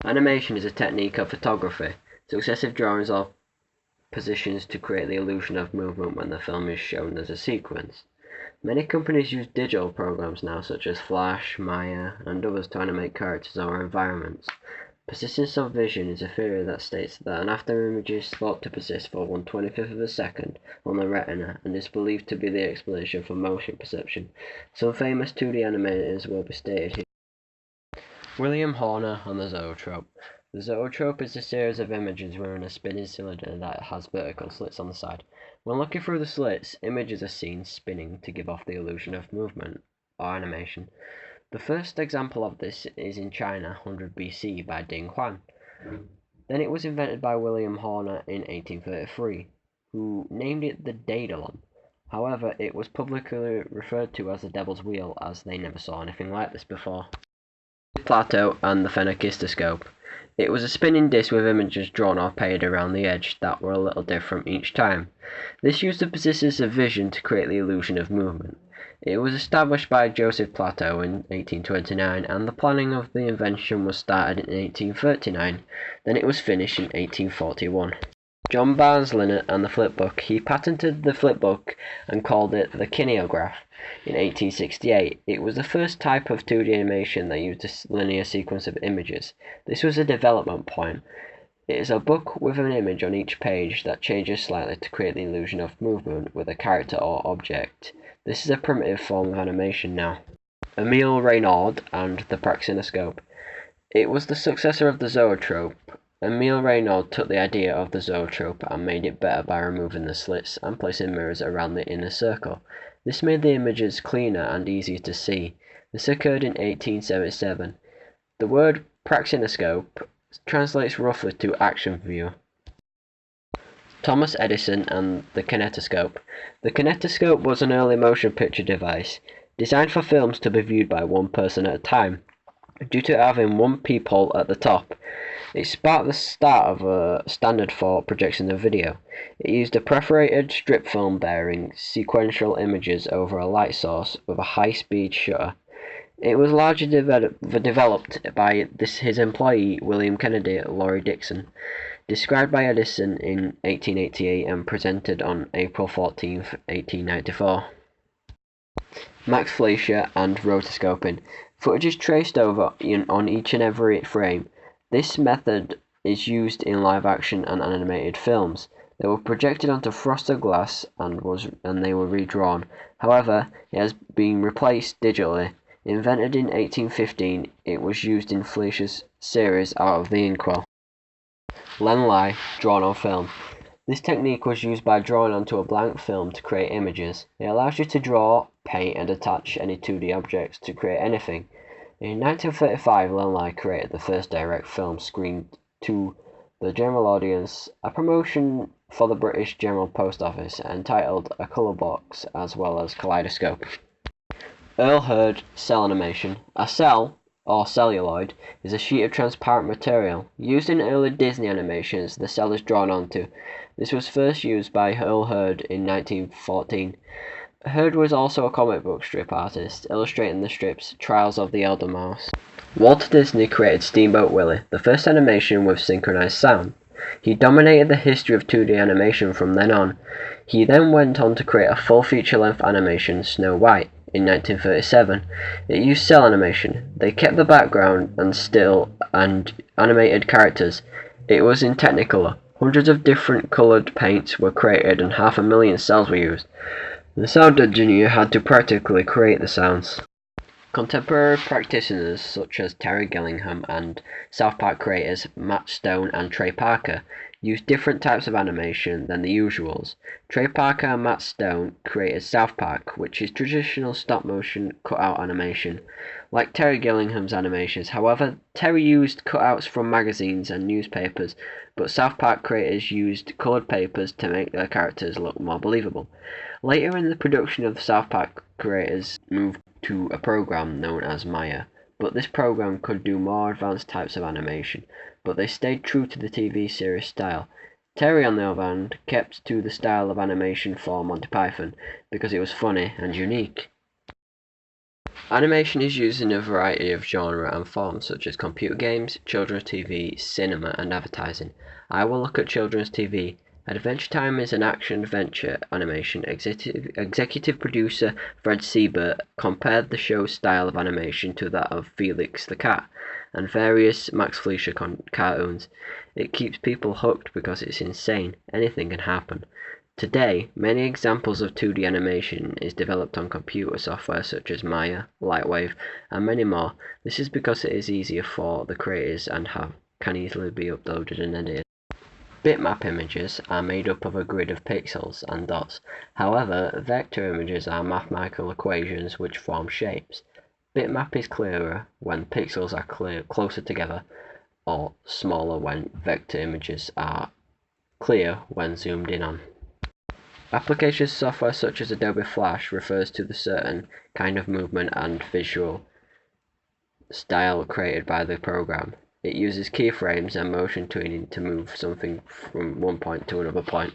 Animation is a technique of photography. Successive drawings of positions to create the illusion of movement when the film is shown as a sequence. Many companies use digital programs now, such as Flash, Maya, and others to animate characters or environments. Persistence of vision is a theory that states that an afterimage is thought to persist for 1/25th of a second on the retina and is believed to be the explanation for motion perception. Some famous 2D animators will be stated here. William Horner and the Zoetrope. The zoetrope is a series of images within a spinning cylinder that has vertical slits on the side. When looking through the slits, images are seen spinning to give off the illusion of movement or animation. The first example of this is in China, 100 BC, by Ding Huan. Then it was invented by William Horner in 1833, who named it the Daedalon. However, it was publicly referred to as the Devil's Wheel, as they never saw anything like this before. Plato and the phenakistoscope. It was a spinning disc with images drawn or painted around the edge that were a little different each time. This used the persistence of vision to create the illusion of movement. It was established by Joseph Plato in 1829, and the planning of the invention was started in 1839. Then it was finished in 1841. John Barnes Linnet and the flipbook. He patented the flipbook and called it the kineograph in 1868. It was the first type of 2D animation that used a linear sequence of images. This was a development point. It is a book with an image on each page that changes slightly to create the illusion of movement with a character or object. This is a primitive form of animation now. Emile Reynaud and the praxinoscope. It was the successor of the zoetrope. Emile Reynaud took the idea of the zoetrope and made it better by removing the slits and placing mirrors around the inner circle. This made the images cleaner and easier to see. This occurred in 1877. The word praxinoscope translates roughly to action viewer. Thomas Edison and the kinetoscope. The kinetoscope was an early motion picture device, designed for films to be viewed by one person at a time. Due to having one peephole at the top, it sparked the start of a standard for projection of video. It used a perforated strip film bearing sequential images over a light source with a high-speed shutter. It was largely developed by his employee William Kennedy Laurie Dixon, described by Edison in 1888 and presented on April 14, 1894. Max Fleischer and rotoscoping. Footage is traced over on each and every frame. This method is used in live-action and animated films. They were projected onto frosted glass and they were redrawn. However, it has been replaced digitally. Invented in 1815, it was used in Fleischer's series Out of the Inkwell. Len-Lai, drawn on film. This technique was used by drawing onto a blank film to create images. It allows you to draw, paint, and attach any 2D objects to create anything. In 1935, Len-Lai created the first direct film screened to the general audience, a promotion for the British General Post Office entitled A Colour Box, as well as Kaleidoscope. Earl Hurd cell animation. A cell, or celluloid, is a sheet of transparent material. Used in early Disney animations, the cell is drawn onto. This was first used by Earl Hurd in 1914. Hurd was also a comic book strip artist, illustrating the strips Trials of the Elder Mouse. Walt Disney created Steamboat Willie, the first animation with synchronized sound. He dominated the history of 2D animation from then on. He then went on to create a full feature-length animation, Snow White, in 1937. It used cell animation. They kept the background and still and animated characters. It was in Technicolor. Hundreds of different coloured paints were created and 500,000 cells were used. The sound engineer had to practically create the sounds. Contemporary practitioners such as Terry Gillingham and South Park creators Matt Stone and Trey Parker used different types of animation than the usuals. Trey Parker and Matt Stone created South Park, which is traditional stop-motion cutout animation, like Terry Gillingham's animations. However, Terry used cutouts from magazines and newspapers, but South Park creators used coloured papers to make their characters look more believable. Later in the production of South Park, creators moved to a program known as Maya, but this program could do more advanced types of animation, but they stayed true to the TV series style. Terry, on the other hand, kept to the style of animation for Monty Python because it was funny and unique. Animation is used in a variety of genre and forms such as computer games, children's TV, cinema, and advertising. I will look at children's TV. Adventure Time is an action-adventure animation. Executive producer Fred Seibert compared the show's style of animation to that of Felix the Cat and various Max Fleischer cartoons. It keeps people hooked because it's insane. Anything can happen. Today, many examples of 2D animation is developed on computer software such as Maya, Lightwave, and many more. This is because it is easier for the creators and can easily be uploaded and edited. Bitmap images are made up of a grid of pixels and dots. However, vector images are mathematical equations which form shapes. Bitmap is clearer when pixels are closer together, or smaller when vector images are clear when zoomed in on. Application software such as Adobe Flash refers to the certain kind of movement and visual style created by the program. It uses keyframes and motion tuning to move something from one point to another point.